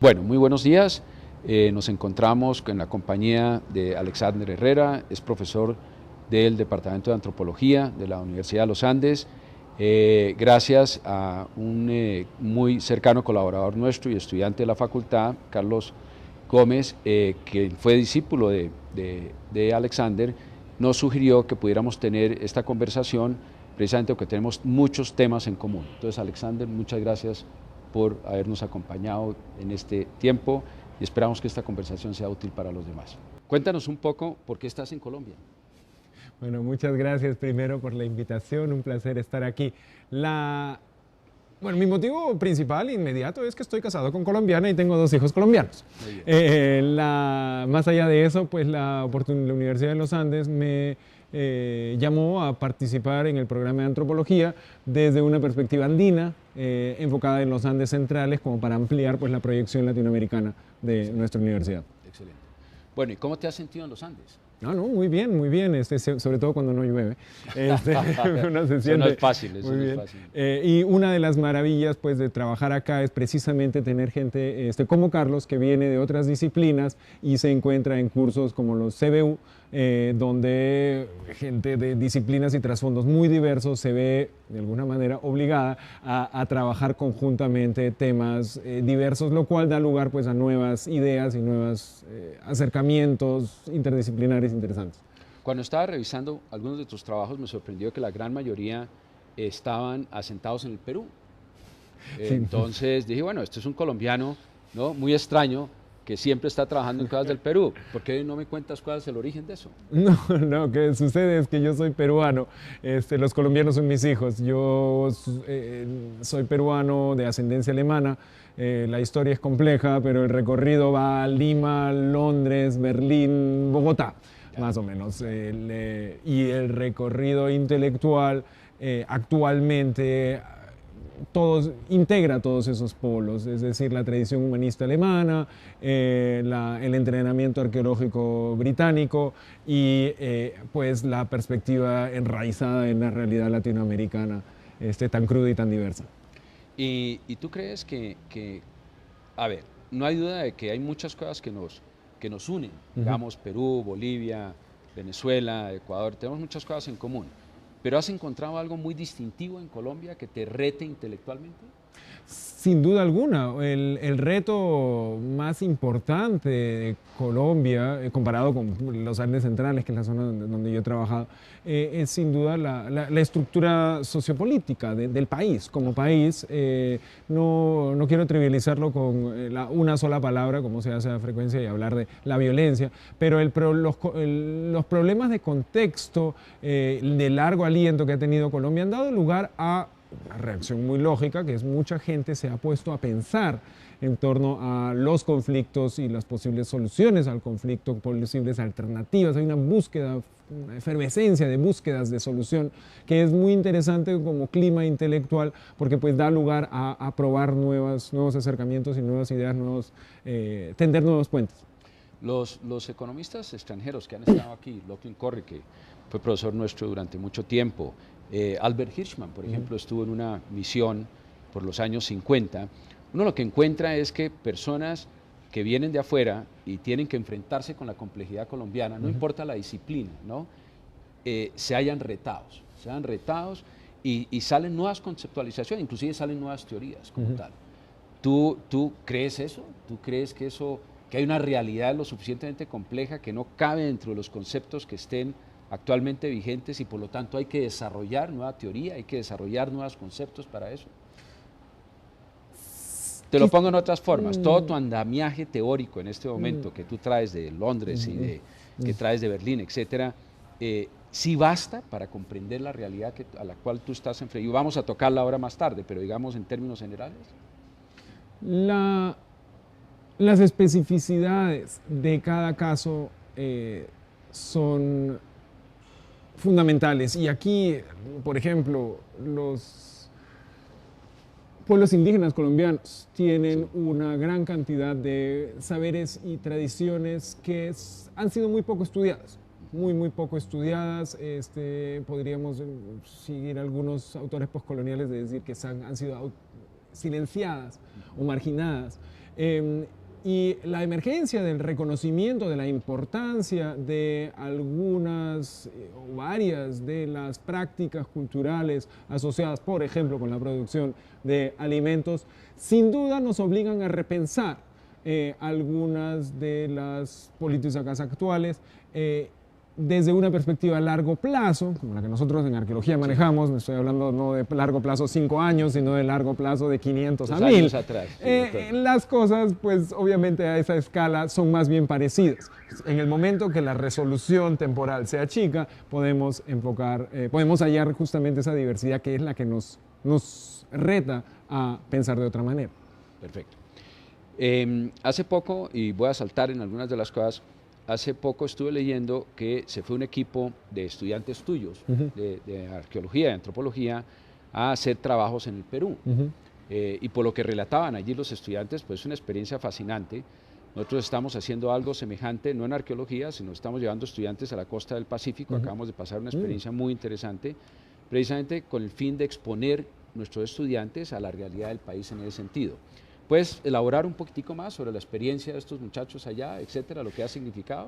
Bueno, muy buenos días. Nos encontramos en la compañía de Alexander Herrera, es profesor del Departamento de Antropología de la Universidad de los Andes. Gracias a un muy cercano colaborador nuestro y estudiante de la facultad, Carlos Gómez, que fue discípulo de Alexander, nos sugirió que pudiéramos tener esta conversación precisamente porque tenemos muchos temas en común. Entonces, Alexander, muchas gracias por habernos acompañado en este tiempo y esperamos que esta conversación sea útil para los demás. Cuéntanos un poco por qué estás en Colombia. Bueno, muchas gracias primero por la invitación, un placer estar aquí. Bueno, mi motivo principal, inmediato, es que estoy casado con colombiana y tengo 2 hijos colombianos. Más allá de eso, pues la Universidad de los Andes me llamó a participar en el programa de antropología desde una perspectiva andina, enfocada en los Andes centrales, como para ampliar pues la proyección latinoamericana de nuestra universidad. Excelente. Bueno, ¿y cómo te has sentido en los Andes? No, muy bien, muy bien, sobre todo cuando no llueve. Uno se Eso siente no es fácil, eso muy no es bien. fácil. Y una de las maravillas pues, de trabajar acá es precisamente tener gente como Carlos, que viene de otras disciplinas y se encuentra en cursos como los CBU, donde gente de disciplinas y trasfondos muy diversos se ve de alguna manera obligada a trabajar conjuntamente temas diversos, lo cual da lugar pues, a nuevas ideas y nuevos acercamientos interdisciplinarios interesantes. Cuando estaba revisando algunos de tus trabajos me sorprendió que la gran mayoría estaban asentados en el Perú. Sí. Entonces dije, bueno, este es un colombiano, ¿no?, muy extraño, que siempre está trabajando en cosas del Perú. ¿Por qué no me cuentas cuál es el origen de eso? No, que sucede es que yo soy peruano, los colombianos son mis hijos, yo soy peruano de ascendencia alemana, la historia es compleja, pero el recorrido va a Lima, Londres, Berlín, Bogotá, más o menos, y el recorrido intelectual actualmente integra todos esos polos, es decir, la tradición humanista alemana, el entrenamiento arqueológico británico y pues la perspectiva enraizada en la realidad latinoamericana, tan cruda y tan diversa. ¿Y tú crees a ver, no hay duda de que hay muchas cosas que nos unen, digamos, Perú, Bolivia, Venezuela, Ecuador, tenemos muchas cosas en común, pero ¿has encontrado algo muy distintivo en Colombia que te rete intelectualmente? Sin duda alguna, el reto más importante de Colombia, comparado con los Andes centrales, que es la zona donde yo he trabajado, es sin duda la estructura sociopolítica del país. Como país, no quiero trivializarlo con una sola palabra, como se hace a frecuencia, y hablar de la violencia, pero los problemas de contexto, de largo aliento que ha tenido Colombia han dado lugar a una reacción muy lógica, que es mucha gente se ha puesto a pensar en torno a los conflictos y las posibles soluciones al conflicto, posibles alternativas. Hay una búsqueda, una efervescencia de búsquedas de solución que es muy interesante como clima intelectual, porque pues da lugar a probar nuevos acercamientos y nuevas ideas, tender nuevos puentes. Los economistas extranjeros que han estado aquí, Lachlan Corrie, que fue profesor nuestro durante mucho tiempo, Albert Hirschman, por ejemplo, estuvo en una misión por los años 50, uno lo que encuentra es que personas que vienen de afuera y tienen que enfrentarse con la complejidad colombiana, no importa la disciplina, ¿no?, se hallan retados y salen nuevas conceptualizaciones, inclusive salen nuevas teorías como tal. ¿Tú crees eso? ¿Tú crees que hay una realidad lo suficientemente compleja que no cabe dentro de los conceptos que estén actualmente vigentes y por lo tanto hay que desarrollar nueva teoría, hay que desarrollar nuevos conceptos para eso? Te lo pongo en otras formas, todo tu andamiaje teórico en este momento que tú traes de Londres y que traes de Berlín, etcétera, ¿sí basta para comprender la realidad a la cual tú estás enfrentando? Y vamos a tocarla ahora más tarde, pero digamos en términos generales. Las especificidades de cada caso son fundamentales. Y aquí, por ejemplo, los pueblos indígenas colombianos tienen una gran cantidad de saberes y tradiciones que han sido muy poco estudiadas. Muy poco estudiadas. Podríamos seguir algunos autores postcoloniales de decir que han sido silenciadas o marginadas. Y la emergencia del reconocimiento de la importancia de algunas o varias de las prácticas culturales asociadas, por ejemplo, con la producción de alimentos, sin duda nos obligan a repensar algunas de las políticas actuales desde una perspectiva a largo plazo, como la que nosotros en arqueología manejamos. No estoy hablando no de largo plazo 5 años, sino de largo plazo de 500 a 1000 años atrás. Las cosas, pues obviamente a esa escala son más bien parecidas. En el momento que la resolución temporal sea chica, podemos hallar justamente esa diversidad que es la que nos reta a pensar de otra manera. Perfecto. Hace poco, y voy a saltar en algunas de las cosas, hace poco estuve leyendo que se fue un equipo de estudiantes tuyos, de arqueología, de antropología, a hacer trabajos en el Perú. Y por lo que relataban allí los estudiantes, pues es una experiencia fascinante. Nosotros estamos haciendo algo semejante, no en arqueología, sino estamos llevando estudiantes a la costa del Pacífico. Acabamos de pasar una experiencia muy interesante, precisamente con el fin de exponer nuestros estudiantes a la realidad del país en ese sentido. ¿Puedes elaborar un poquitico más sobre la experiencia de estos muchachos allá, etcétera, lo que ha significado?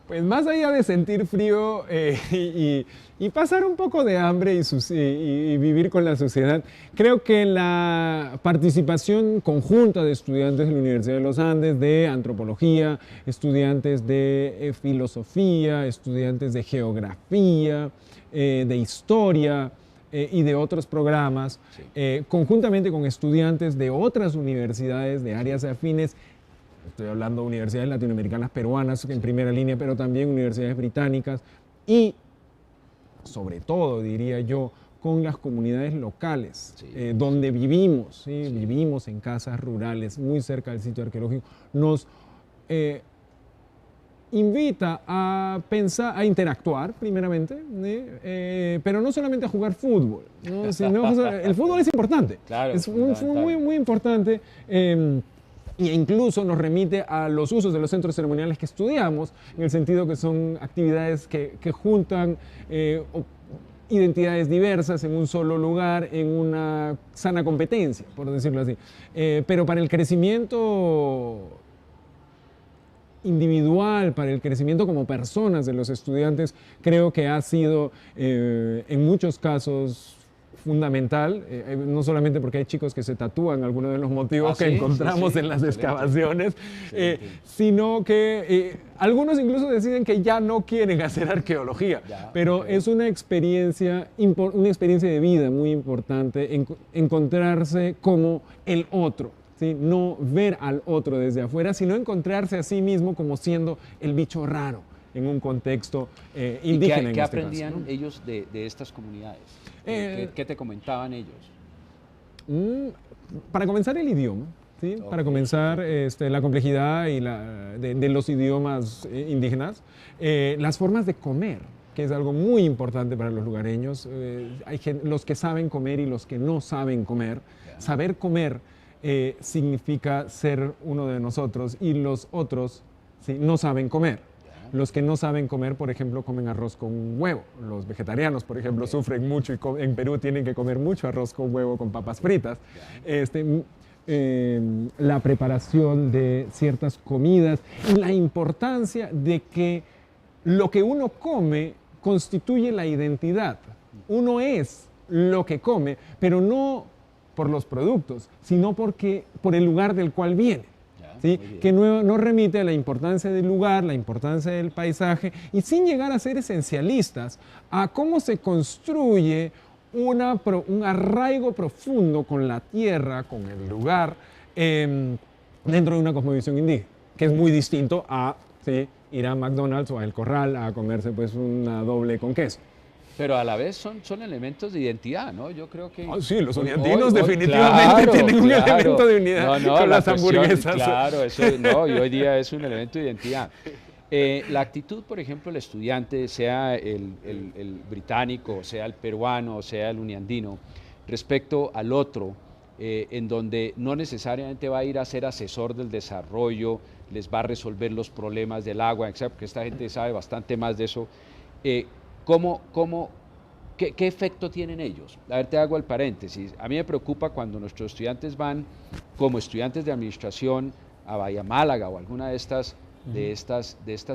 Pues más allá de sentir frío y pasar un poco de hambre y vivir con la sociedad, creo que la participación conjunta de estudiantes de la Universidad de los Andes, de antropología, estudiantes de filosofía, estudiantes de geografía, de historia, y de otros programas, conjuntamente con estudiantes de otras universidades de áreas afines. Estoy hablando de universidades latinoamericanas, peruanas en primera línea, pero también universidades británicas y, sobre todo, diría yo, con las comunidades locales, donde vivimos, vivimos en casas rurales, muy cerca del sitio arqueológico, nos invita a pensar, a interactuar primeramente, pero no solamente a jugar fútbol, ¿no? Sino, el fútbol es importante, claro, es muy, muy importante, e incluso nos remite a los usos de los centros ceremoniales que estudiamos, en el sentido que son actividades que juntan identidades diversas en un solo lugar, en una sana competencia, por decirlo así. Pero para el crecimiento individual, para el crecimiento como personas de los estudiantes, creo que ha sido en muchos casos fundamental, no solamente porque hay chicos que se tatúan algunos de los motivos que encontramos en las excavaciones, sino que algunos incluso deciden que ya no quieren hacer arqueología, pero es una experiencia de vida muy importante, encontrarse como el otro. ¿Sí? No ver al otro desde afuera, sino encontrarse a sí mismo como siendo el bicho raro en un contexto indígena. ¿Y qué aprendían ellos de estas comunidades? ¿Qué te comentaban ellos? Para comenzar, el idioma. ¿Sí? Para comenzar, la complejidad de los idiomas indígenas, las formas de comer, que es algo muy importante para los lugareños. Hay los que saben comer y los que no saben comer. Saber comer significa ser uno de nosotros, y los otros no saben comer. Los que no saben comer, por ejemplo, comen arroz con huevo. Los vegetarianos, por ejemplo, sufren mucho, y en Perú tienen que comer mucho arroz con huevo con papas fritas. La preparación de ciertas comidas y la importancia de que lo que uno come constituye la identidad. Uno es lo que come, pero no por los productos, sino por el lugar del cual viene. ¿Sí? Que no remite a la importancia del lugar, la importancia del paisaje, y sin llegar a ser esencialistas, a cómo se construye un arraigo profundo con la tierra, con el lugar, dentro de una cosmovisión indígena, que es muy distinto a ir a McDonald's o a El Corral a comerse pues una doble con queso. Pero a la vez son elementos de identidad, ¿no? Yo creo que... Sí, los uniandinos definitivamente tienen un elemento de unidad con las hamburguesas. Claro, y hoy día es un elemento de identidad. La actitud, por ejemplo, del estudiante, sea el británico, sea el peruano, sea el uniandino, respecto al otro, en donde no necesariamente va a ir a ser asesor del desarrollo, les va a resolver los problemas del agua, etc., porque esta gente sabe bastante más de eso. ¿Qué efecto tienen ellos? A ver, te hago el paréntesis. A mí me preocupa cuando nuestros estudiantes van como estudiantes de administración a Bahía Málaga o alguna de estas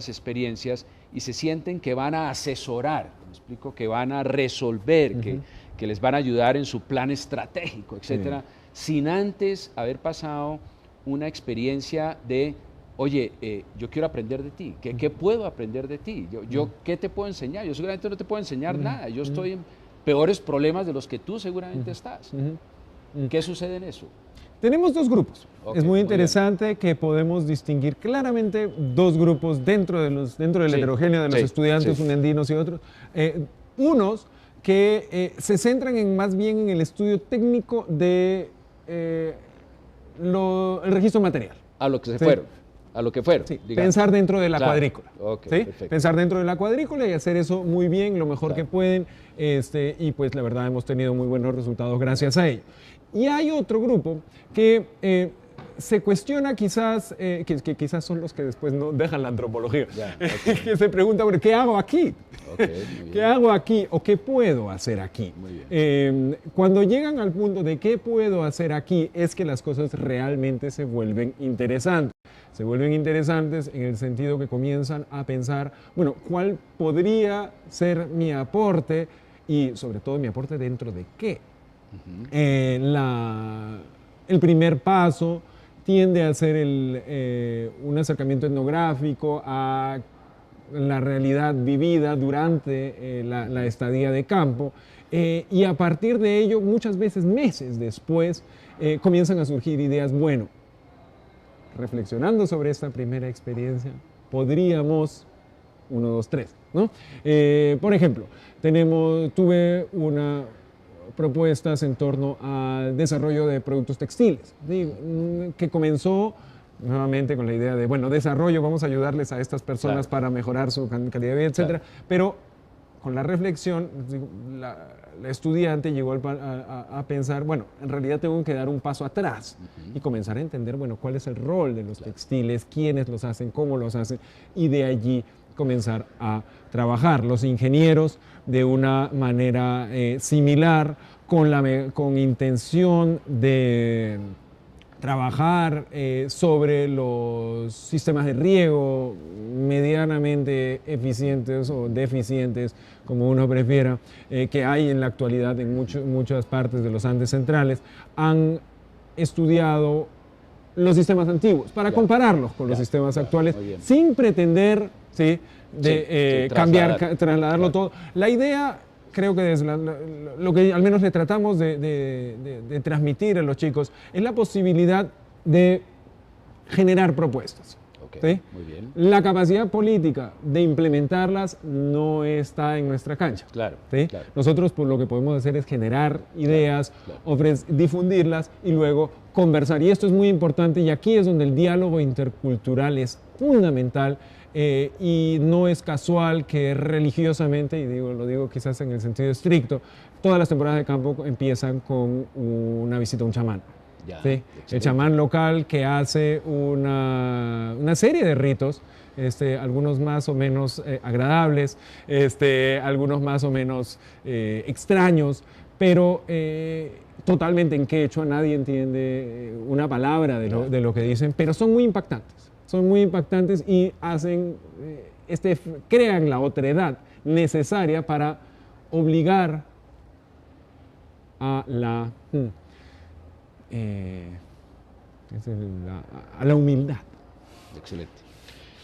experiencias y se sienten que van a asesorar, me explico, que van a resolver, que les van a ayudar en su plan estratégico, etcétera, sin antes haber pasado una experiencia de, oye, yo quiero aprender de ti, ¿qué puedo aprender de ti? Yo ¿qué te puedo enseñar? Yo seguramente no te puedo enseñar nada, yo estoy en peores problemas de los que tú seguramente estás. ¿Qué sucede en eso? Tenemos dos grupos. Okay, es muy interesante que podemos distinguir claramente dos grupos dentro del heterogéneo de los estudiantes unandinos y otros. Unos que se centran más bien en el estudio técnico de el registro material. A lo que se fueron. A lo que fueron. Sí, pensar dentro de la cuadrícula. Okay, ¿sí? Pensar dentro de la cuadrícula y hacer eso muy bien, lo mejor que pueden. Y pues la verdad hemos tenido muy buenos resultados gracias a ello. Y hay otro grupo que se cuestiona quizás, que quizás son los que después no dejan la antropología, que se pregunta, bueno, ¿qué hago aquí? ¿Qué hago aquí o qué puedo hacer aquí? Cuando llegan al punto de qué puedo hacer aquí es que las cosas realmente se vuelven interesantes. Se vuelven interesantes en el sentido que comienzan a pensar, bueno, ¿cuál podría ser mi aporte? Y sobre todo mi aporte dentro de qué. El primer paso tiende a ser un acercamiento etnográfico a la realidad vivida durante la estadía de campo y a partir de ello, muchas veces meses después, comienzan a surgir ideas, bueno, reflexionando sobre esta primera experiencia, podríamos, 1, 2, 3, ¿no? Por ejemplo, tuve propuestas en torno al desarrollo de productos textiles, que comenzó nuevamente con la idea de, bueno, desarrollo, vamos a ayudarles a estas personas para mejorar su calidad de vida, etcétera, pero con la reflexión, la estudiante llegó a pensar, bueno, en realidad tengo que dar un paso atrás y comenzar a entender, bueno, cuál es el rol de los textiles, quiénes los hacen, cómo los hacen, y de allí comenzar a trabajar. Los ingenieros de una manera similar, con intención de trabajar sobre los sistemas de riego medianamente eficientes o deficientes, como uno prefiera, que hay en la actualidad en muchas partes de los Andes centrales, han estudiado los sistemas antiguos para compararlos con los sistemas actuales sin pretender trasladarlo todo. La idea, creo que desde lo que al menos le tratamos de transmitir a los chicos es la posibilidad de generar propuestas. ¿Sí? Muy bien. La capacidad política de implementarlas no está en nuestra cancha. Claro, ¿sí? claro. Nosotros pues, lo que podemos hacer es generar ideas, difundirlas y luego conversar. Y esto es muy importante y aquí es donde el diálogo intercultural es fundamental y no es casual que religiosamente, y lo digo quizás en el sentido estricto, todas las temporadas de campo empiezan con una visita a un chamán. ¿Sí? El chamán local que hace una serie de ritos, algunos más o menos agradables, algunos más o menos extraños, pero totalmente en quechua, nadie entiende una palabra de lo que dicen, pero son muy impactantes y hacen, crean la otredad necesaria para obligar a la humildad. Excelente.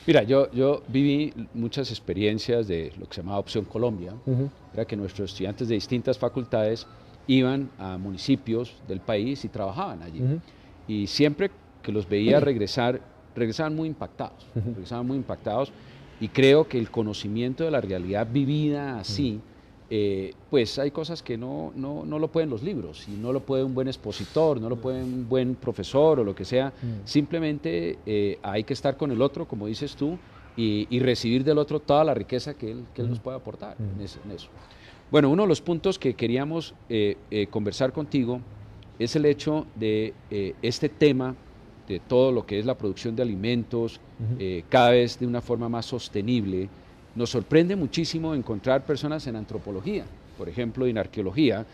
Mira, yo viví muchas experiencias de lo que se llamaba Opción Colombia. Era que nuestros estudiantes de distintas facultades iban a municipios del país y trabajaban allí. Y siempre que los veía regresaban muy impactados. Y creo que el conocimiento de la realidad vivida así, pues hay cosas que no lo pueden los libros, y no lo puede un buen expositor, no lo puede un buen profesor o lo que sea. Simplemente hay que estar con el otro, como dices tú, y recibir del otro toda la riqueza que él nos puede aportar en eso. Bueno, uno de los puntos que queríamos conversar contigo es el hecho de este tema de todo lo que es la producción de alimentos, cada vez de una forma más sostenible. Nos sorprende muchísimo encontrar personas en antropología, por ejemplo, en arqueología,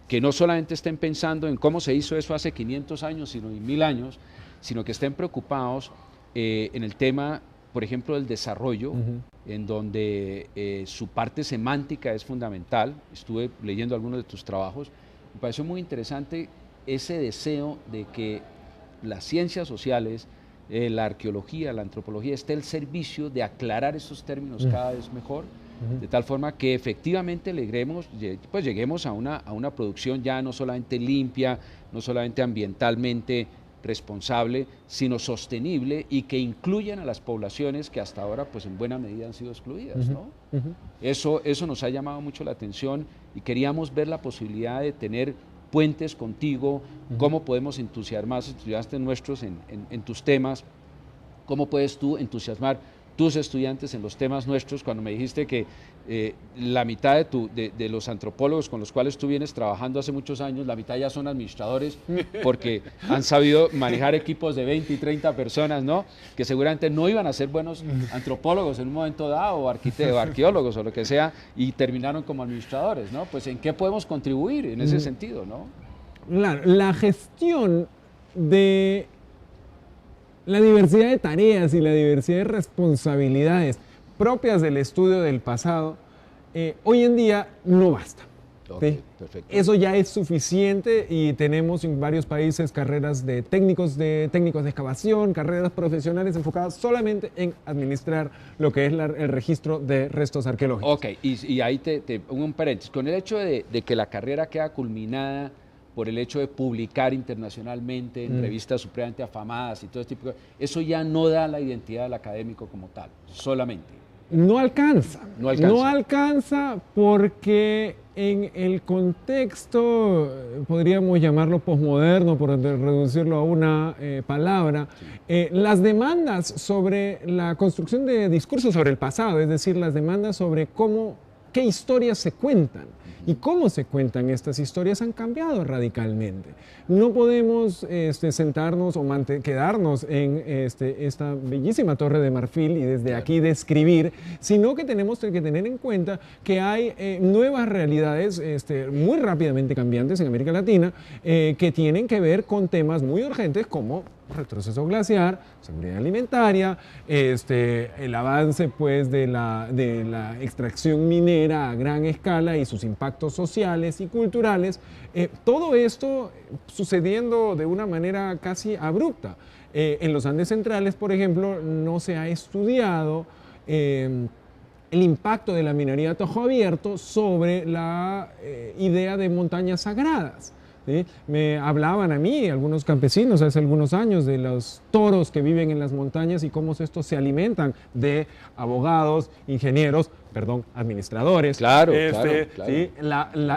que no solamente estén pensando en cómo se hizo eso hace 500 años, sino en 1000 años, sino que estén preocupados en el tema, por ejemplo, del desarrollo, en donde su parte semántica es fundamental. Estuve leyendo algunos de tus trabajos. Me pareció muy interesante ese deseo de que las ciencias sociales, la arqueología, la antropología, esté al servicio de aclarar estos términos cada vez mejor, de tal forma que efectivamente lleguemos a una producción ya no solamente limpia, no solamente ambientalmente responsable, sino sostenible y que incluyan a las poblaciones que hasta ahora pues en buena medida han sido excluidas, ¿no? Eso nos ha llamado mucho la atención y queríamos ver la posibilidad de tener puentes contigo, cómo podemos entusiasmar a estudiantes nuestros en tus temas, cómo puedes tú entusiasmar tus estudiantes en los temas nuestros. Cuando me dijiste que la mitad de los antropólogos con los cuales tú vienes trabajando hace muchos años, la mitad ya son administradores porque han sabido manejar equipos de 20 y 30 personas, ¿no? Que seguramente no iban a ser buenos antropólogos en un momento dado, o arqueólogos o lo que sea, y terminaron como administradores, ¿no? Pues ¿en qué podemos contribuir en ese sentido, no? La gestión de la diversidad de tareas y la diversidad de responsabilidades propias del estudio del pasado, hoy en día no basta. Okay, perfecto. Eso ya es suficiente y tenemos en varios países carreras de técnicos de excavación, carreras profesionales enfocadas solamente en administrar lo que es el registro de restos arqueológicos. Ok, y ahí un paréntesis. Con el hecho de que la carrera queda culminada por el hecho de publicar internacionalmente en revistas supremamente afamadas y todo este tipo de cosas, eso ya no da la identidad del académico como tal, solamente. No alcanza. No alcanza. No alcanza porque en el contexto, podríamos llamarlo posmoderno, por reducirlo a una palabra, las demandas sobre la construcción de discursos sobre el pasado, es decir, las demandas sobre qué historias se cuentan y cómo se cuentan estas historias han cambiado radicalmente. No podemos sentarnos o quedarnos en esta bellísima Torre de Marfil y desde aquí describir, sino que tenemos que tener en cuenta que hay nuevas realidades muy rápidamente cambiantes en América Latina que tienen que ver con temas muy urgentes como retroceso glaciar, seguridad alimentaria, el avance pues de la extracción minera a gran escala y sus impactos sociales y culturales, todo esto sucediendo de una manera casi abrupta. En los Andes centrales, por ejemplo, no se ha estudiado el impacto de la minería a tojo abierto sobre la idea de montañas sagradas. ¿Sí? Me hablaban a mí, algunos campesinos hace algunos años, de los toros que viven en las montañas y cómo estos se alimentan de abogados, ingenieros, administradores. Claro, claro. ¿Sí?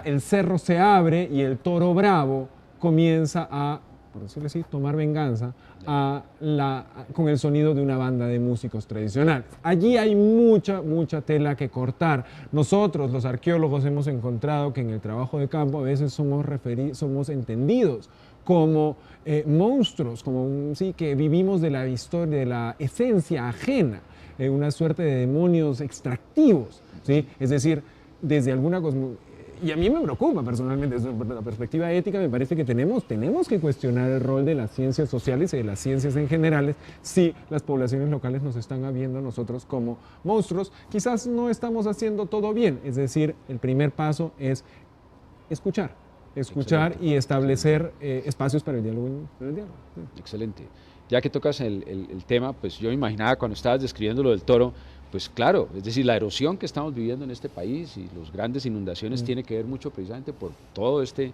El cerro se abre y el toro bravo comienza a, por decirlo así, tomar venganza con el sonido de una banda de músicos tradicionales. Allí hay mucha tela que cortar. Nosotros, los arqueólogos, hemos encontrado que en el trabajo de campo a veces somos entendidos como monstruos, que vivimos de la historia, de la esencia ajena, una suerte de demonios extractivos, ¿sí? Es decir, desde alguna y a mí me preocupa personalmente, desde la perspectiva ética me parece que tenemos que cuestionar el rol de las ciencias sociales y de las ciencias en general si las poblaciones locales nos están viendo a nosotros como monstruos. Quizás no estamos haciendo todo bien, es decir, el primer paso es escuchar y establecer espacios para el diálogo. Excelente. Ya que tocas el tema, pues yo me imaginaba cuando estabas describiendo lo del toro, pues claro, es decir, la erosión que estamos viviendo en este país y las grandes inundaciones tiene que ver mucho precisamente por todo este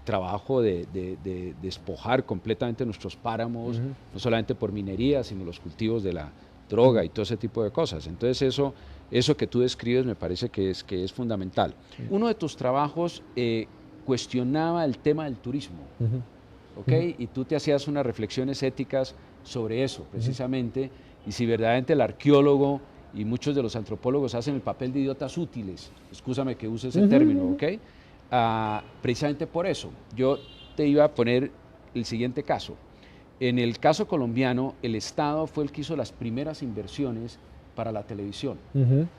trabajo de despojar completamente nuestros páramos, no solamente por minería, sino los cultivos de la droga y todo ese tipo de cosas. Entonces eso que tú describes me parece que es fundamental. Uno de tus trabajos cuestionaba el tema del turismo, ¿ok? Y tú te hacías unas reflexiones éticas sobre eso, precisamente, y si verdaderamente el arqueólogo y muchos de los antropólogos hacen el papel de idiotas útiles, excúsame que use ese término, ¿ok? Precisamente por eso, yo te iba a poner el siguiente caso. En el caso colombiano, el Estado fue el que hizo las primeras inversiones para la televisión,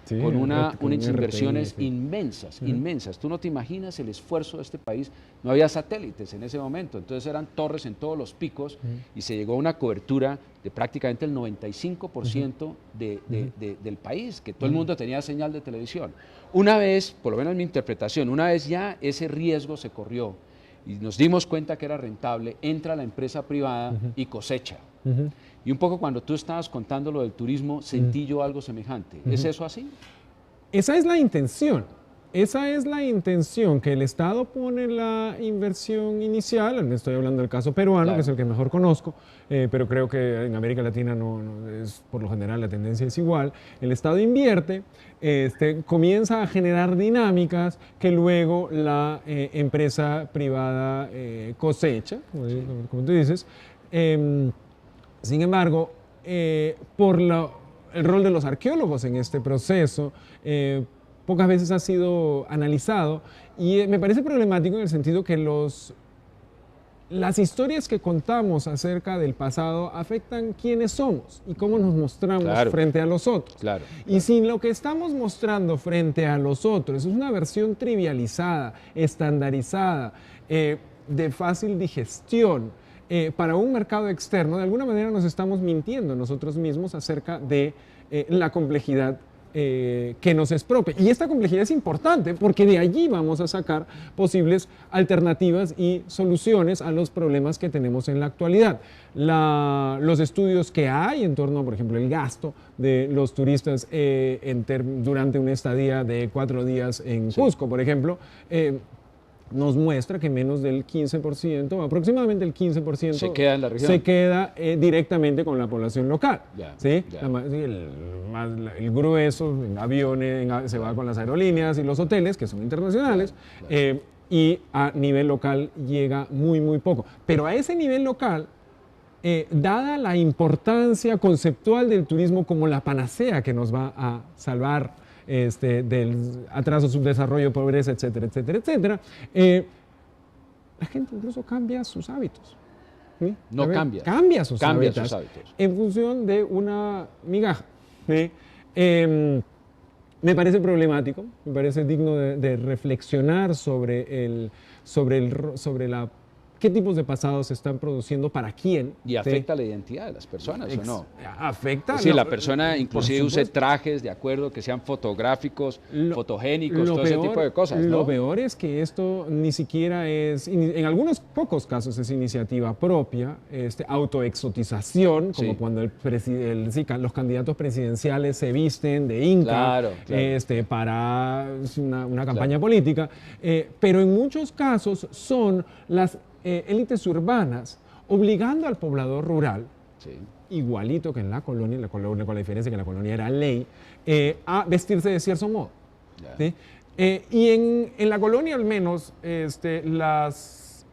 Sí, con unas con inversiones RTI, sí. inmensas, inmensas. Tú no te imaginas el esfuerzo de este país. No había satélites en ese momento, entonces eran torres en todos los picos y se llegó a una cobertura de prácticamente el 95% del país, que todo el mundo tenía señal de televisión. Una vez, por lo menos en mi interpretación, una vez ya ese riesgo se corrió y nos dimos cuenta que era rentable, entra la empresa privada y cosecha. Y un poco cuando tú estabas contando lo del turismo, sentí yo algo semejante. ¿Es eso así? Esa es la intención. Esa es la intención, que el Estado pone la inversión inicial. Estoy hablando del caso peruano, Claro. que es el que mejor conozco, pero creo que en América Latina es, por lo general, la tendencia es igual. El Estado invierte, comienza a generar dinámicas que luego la empresa privada cosecha, como tú dices. Sin embargo, por el rol de los arqueólogos en este proceso, pocas veces ha sido analizado y me parece problemático en el sentido que las historias que contamos acerca del pasado afectan quiénes somos y cómo nos mostramos frente a los otros. Claro. Y si lo que estamos mostrando frente a los otros es una versión trivializada, estandarizada, de fácil digestión, para un mercado externo, de alguna manera nos estamos mintiendo nosotros mismos acerca de la complejidad que nos es propia. Y esta complejidad es importante porque de allí vamos a sacar posibles alternativas y soluciones a los problemas que tenemos en la actualidad. Los estudios que hay en torno, por ejemplo, el gasto de los turistas durante una estadía de 4 días en Cusco, por ejemplo, nos muestra que menos del 15%, aproximadamente el 15%, se queda en la región. Se queda directamente con la población local. ¿Sí? Ya. El grueso en aviones se va con las aerolíneas y los hoteles, que son internacionales, y a nivel local llega muy, muy poco. Pero a ese nivel local, dada la importancia conceptual del turismo como la panacea que nos va a salvar del atraso, subdesarrollo, pobreza, etcétera, etcétera, etcétera, la gente incluso cambia sus hábitos. ¿Sí? Cambia sus hábitos en función de una migaja. ¿Sí? Me parece problemático, me parece digno de reflexionar sobre qué tipos de pasados se están produciendo, para quién. Y afecta la identidad de las personas, ¿o no? Afecta. Es decir, la persona inclusive use trajes, de acuerdo, que sean fotográficos, fotogénicos, todo ese tipo de cosas, ¿no? Lo peor es que esto ni siquiera es, en algunos pocos casos es iniciativa propia, autoexotización, como cuando los candidatos presidenciales se visten de inca para una campaña política, pero en muchos casos son las élites urbanas obligando al poblador rural, igualito que en la colonia, con la diferencia que en la colonia era ley, a vestirse de cierto modo. ¿Sí? Y en la colonia al menos las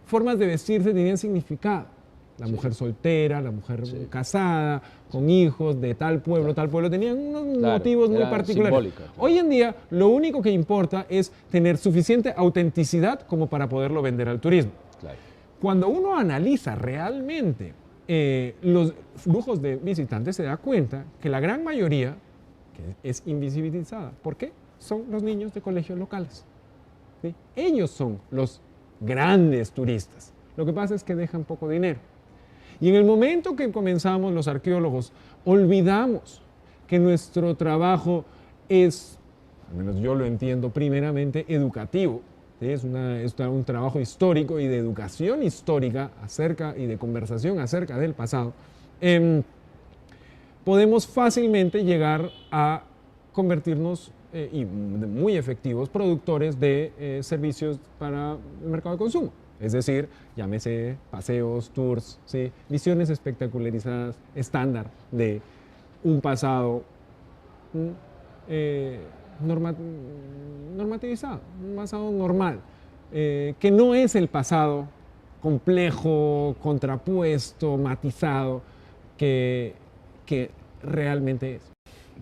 formas de vestirse tenían significado. La mujer soltera, la mujer casada, con hijos, de tal pueblo, tenían unos motivos muy particulares. Hoy en día, lo único que importa es tener suficiente autenticidad como para poderlo vender al turismo. Cuando uno analiza realmente los flujos de visitantes, se da cuenta que la gran mayoría es invisibilizada. ¿Por qué? Son los niños de colegios locales. ¿Sí? Ellos son los grandes turistas. Lo que pasa es que dejan poco dinero. Y en el momento que comenzamos los arqueólogos, olvidamos que nuestro trabajo es, al menos yo lo entiendo primeramente, educativo. ¿Sí? Es un trabajo histórico y de educación histórica y de conversación acerca del pasado. Podemos fácilmente llegar a convertirnos y muy efectivos productores de servicios para el mercado de consumo. Es decir, llámese paseos, tours, ¿sí? Visiones espectacularizadas, estándar de un pasado normativizado, un pasado normal, que no es el pasado complejo, contrapuesto, matizado, que realmente es.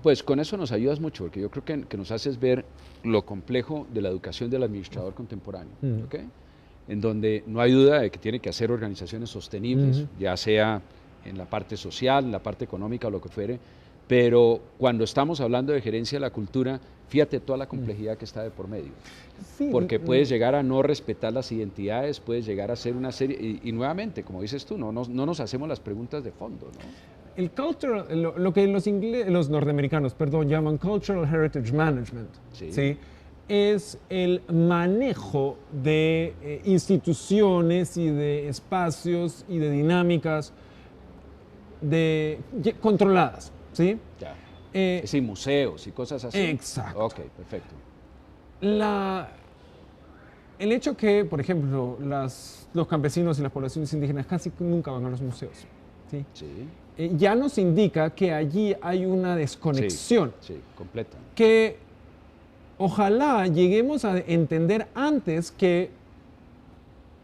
Pues con eso nos ayudas mucho, porque yo creo que nos haces ver lo complejo de la educación del administrador contemporáneo, ¿okay? En donde no hay duda de que tiene que hacer organizaciones sostenibles, ya sea en la parte social, en la parte económica o lo que fuere, pero cuando estamos hablando de gerencia de la cultura, fíjate toda la complejidad que está de por medio. Sí, Porque puedes llegar a no respetar las identidades, puedes llegar a hacer una serie, y nuevamente, como dices tú, no nos hacemos las preguntas de fondo, ¿no? el cultural, lo que los norteamericanos, perdón, llaman Cultural Heritage Management, Sí. ¿sí? Es el manejo de instituciones y de espacios y de dinámicas controladas, ¿sí? Ya. Eh, Sí, museos y cosas así. Exacto. Ok, perfecto. El hecho que, por ejemplo, los campesinos y las poblaciones indígenas casi nunca van a los museos, ¿sí? Sí, Ya nos indica que allí hay una desconexión sí, completa. que ojalá lleguemos a entender antes que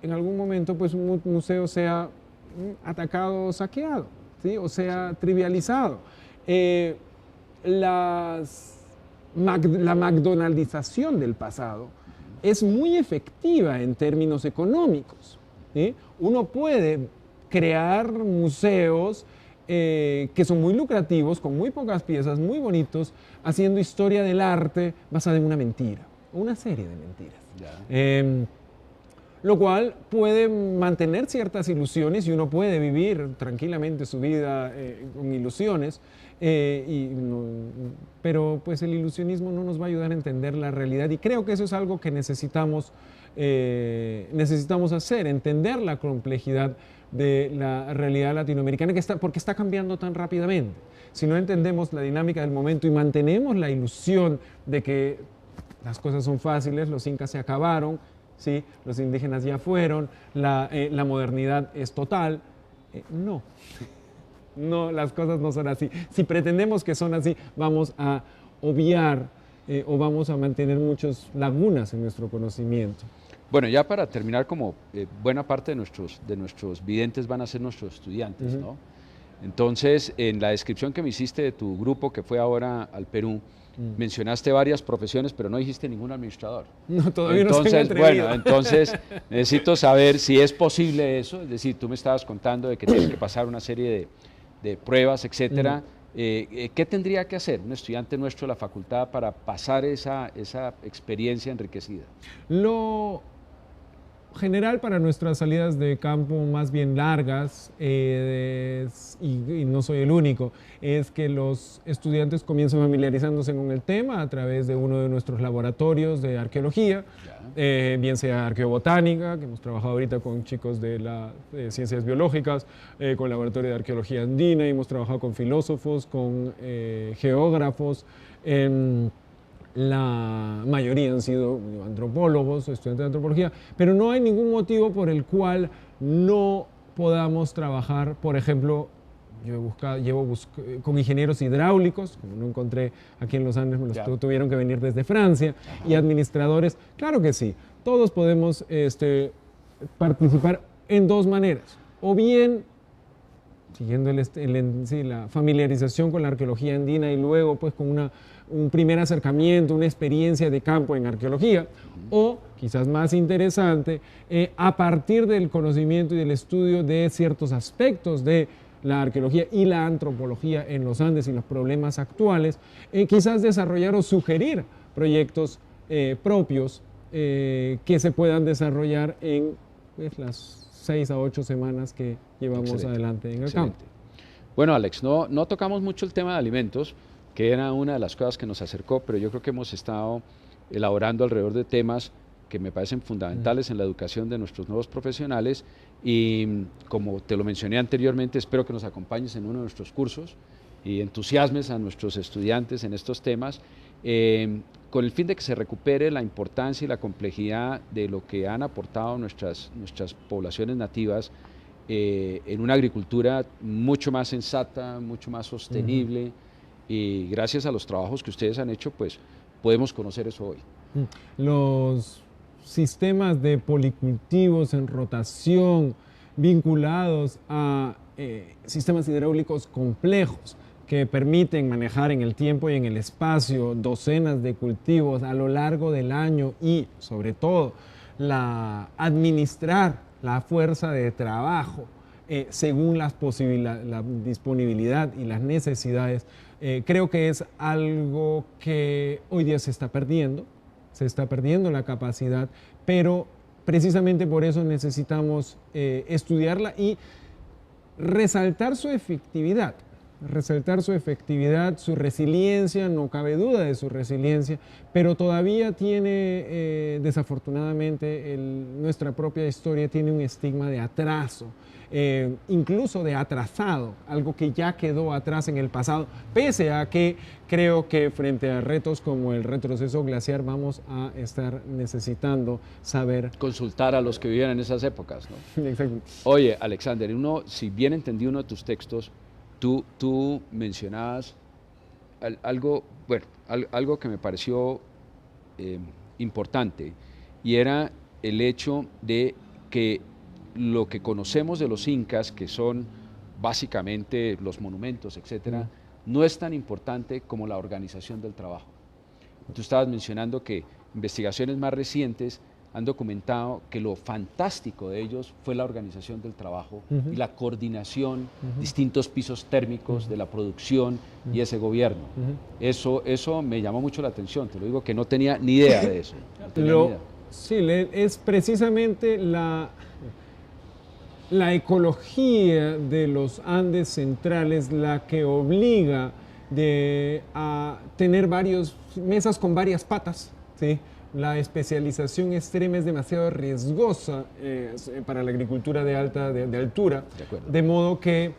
en algún momento pues, un museo sea atacado o saqueado, ¿sí? O sea trivializado. La McDonaldización del pasado es muy efectiva en términos económicos, ¿sí? Uno puede crear museos que son muy lucrativos, con muy pocas piezas, muy bonitos, haciendo historia del arte basada en una mentira, o una serie de mentiras. Lo cual puede mantener ciertas ilusiones y uno puede vivir tranquilamente su vida con ilusiones, pero pues el ilusionismo no nos va a ayudar a entender la realidad y creo que eso es algo que necesitamos hacer, entender la complejidad de la realidad latinoamericana porque está cambiando tan rápidamente. Si no entendemos la dinámica del momento y mantenemos la ilusión de que las cosas son fáciles, los incas se acabaron, ¿sí? Los indígenas ya fueron, la modernidad es total, no. No, las cosas no son así. Si pretendemos que son así, vamos a obviar o vamos a mantener muchas lagunas en nuestro conocimiento. Bueno, ya para terminar, como buena parte de nuestros videntes van a ser nuestros estudiantes, ¿no? Entonces, en la descripción que me hiciste de tu grupo que fue ahora al Perú, mencionaste varias profesiones, pero no dijiste ningún administrador. No, todavía entonces, no estoy atrevido. bueno, entonces necesito saber si es posible eso, es decir, tú me estabas contando de que tienes que pasar una serie de pruebas, etcétera. ¿Qué tendría que hacer un estudiante nuestro de la facultad para pasar esa experiencia enriquecida? Lo general para nuestras salidas de campo más bien largas, y no soy el único, es que los estudiantes comiencen familiarizándose con el tema a través de uno de nuestros laboratorios de arqueología, bien sea arqueobotánica, que hemos trabajado ahorita con chicos de las ciencias biológicas, con el laboratorio de arqueología andina, y hemos trabajado con filósofos, con geógrafos. La mayoría han sido antropólogos, estudiantes de antropología, pero no hay ningún motivo por el cual no podamos trabajar, por ejemplo, con ingenieros hidráulicos, como no encontré aquí en los Andes, tuvieron que venir desde Francia, y administradores, claro que sí, todos podemos participar en dos maneras, o bien siguiendo la familiarización con la arqueología andina y luego pues con un primer acercamiento, una experiencia de campo en arqueología, o quizás más interesante, a partir del conocimiento y del estudio de ciertos aspectos de la arqueología y la antropología en los Andes y los problemas actuales, quizás desarrollar o sugerir proyectos propios que se puedan desarrollar en pues, las 6 a 8 semanas que llevamos adelante en el campo. Bueno, Alex, no tocamos mucho el tema de alimentos, que era una de las cosas que nos acercó, pero yo creo que hemos estado elaborando alrededor de temas que me parecen fundamentales en la educación de nuestros nuevos profesionales y como te lo mencioné anteriormente, espero que nos acompañes en uno de nuestros cursos y entusiasmes a nuestros estudiantes en estos temas con el fin de que se recupere la importancia y la complejidad de lo que han aportado nuestras poblaciones nativas en una agricultura mucho más sensata, mucho más sostenible y gracias a los trabajos que ustedes han hecho, pues podemos conocer eso hoy. Los sistemas de policultivos en rotación vinculados a sistemas hidráulicos complejos que permiten manejar en el tiempo y en el espacio docenas de cultivos a lo largo del año y sobre todo administrar la fuerza de trabajo según la disponibilidad y las necesidades. Creo que es algo que hoy día se está perdiendo la capacidad, pero precisamente por eso necesitamos estudiarla y resaltar su efectividad, su resiliencia, no cabe duda de su resiliencia, pero todavía tiene, desafortunadamente, nuestra propia historia tiene un estigma de atraso, incluso de atrasado, algo que ya quedó atrás en el pasado, pese a que creo que frente a retos como el retroceso glaciar vamos a estar necesitando saber. Consultar a los que vivían en esas épocas, ¿no? Exacto. Oye, Alexander, si bien entendí uno de tus textos, tú mencionabas algo que me pareció importante, y era el hecho de que lo que conocemos de los incas, que son básicamente los monumentos, etcétera, no es tan importante como la organización del trabajo. Tú estabas mencionando que investigaciones más recientes han documentado que lo fantástico de ellos fue la organización del trabajo y la coordinación, distintos pisos térmicos de la producción y ese gobierno. Eso me llamó mucho la atención, te lo digo que no tenía ni idea de eso. Sí, es precisamente la ecología de los Andes centrales la que obliga a tener mesas con varias patas, ¿sí? La especialización extrema es demasiado riesgosa para la agricultura de altura, de modo que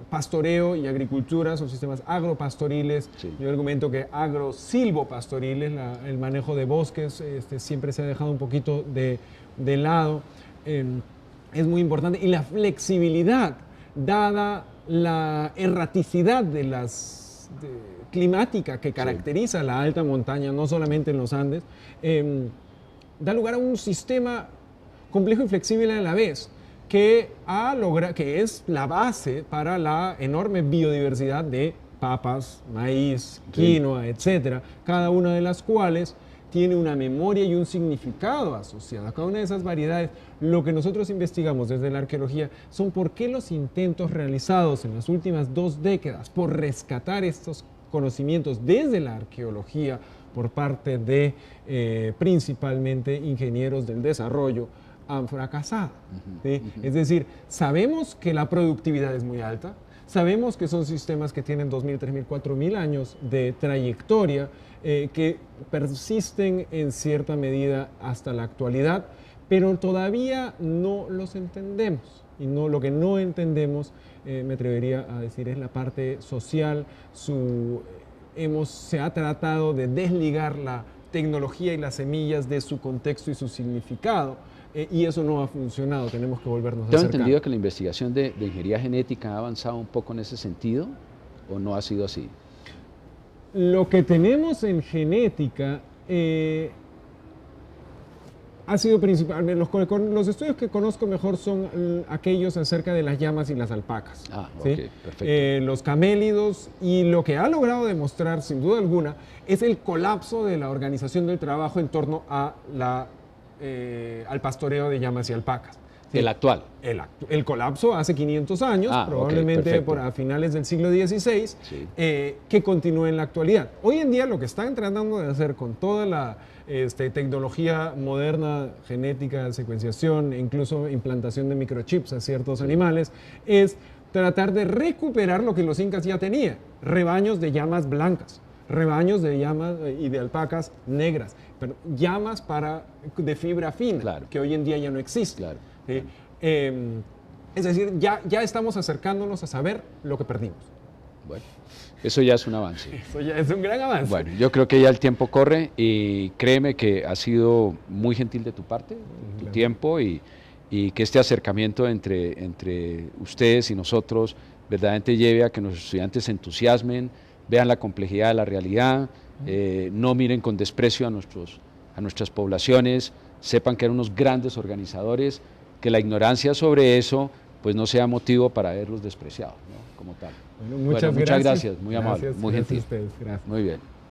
pastoreo y agricultura son sistemas agropastoriles. Sí. Yo argumento que agrosilvopastoriles, el manejo de bosques siempre se ha dejado un poquito de lado. Es muy importante, y la flexibilidad, dada la erraticidad climática que caracteriza la alta montaña, no solamente en los Andes, da lugar a un sistema complejo y flexible a la vez, que es la base para la enorme biodiversidad de papas, maíz, quinoa, etcétera, cada una de las cuales tiene una memoria y un significado asociado a cada una de esas variedades. Lo que nosotros investigamos desde la arqueología son por qué los intentos realizados en las últimas 2 décadas por rescatar estos conocimientos desde la arqueología por parte de principalmente ingenieros del desarrollo han fracasado. ¿Sí? Es decir, sabemos que la productividad es muy alta, sabemos que son sistemas que tienen 2.000, 3.000, 4.000 años de trayectoria, que persisten en cierta medida hasta la actualidad, pero todavía no los entendemos. Y lo que no entendemos, me atrevería a decir, es la parte social. Se ha tratado de desligar la tecnología y las semillas de su contexto y su significado, y eso no ha funcionado. Tenemos que volvernos a acercar. ¿Tengo entendido que la investigación de ingeniería genética ha avanzado un poco en ese sentido, o no ha sido así? Lo que tenemos en genética ha sido principalmente, los estudios que conozco mejor son aquellos acerca de las llamas y las alpacas. ¿Sí? Okay, perfecto. Los camélidos, y lo que ha logrado demostrar sin duda alguna es el colapso de la organización del trabajo en torno a al pastoreo de llamas y alpacas. ¿Sí? El actual. El colapso hace 500 años, probablemente a finales del siglo XVI, sí. Que continúa en la actualidad. Hoy en día lo que están tratando de hacer con toda la tecnología moderna, genética, secuenciación, incluso implantación de microchips a ciertos animales, es tratar de recuperar lo que los incas ya tenían: rebaños de llamas blancas, rebaños de llamas y de alpacas negras, pero llamas de fibra fina, claro, que hoy en día ya no existen. Claro. ¿Sí? Es decir, ya estamos acercándonos a saber lo que perdimos. Bueno, eso ya es un avance. Eso ya es un gran avance. Bueno, yo creo que ya el tiempo corre, y créeme que ha sido muy gentil de tu parte, tu tiempo, y que este acercamiento entre ustedes y nosotros verdaderamente lleve a que nuestros estudiantes se entusiasmen, vean la complejidad de la realidad, no miren con desprecio a nuestras poblaciones, sepan que eran unos grandes organizadores, que la ignorancia sobre eso pues no sea motivo para verlos despreciados, ¿no? Como tal. Bueno, muchas gracias. Muy amable, muy gentil. Gracias a ustedes. Gracias. Muy bien.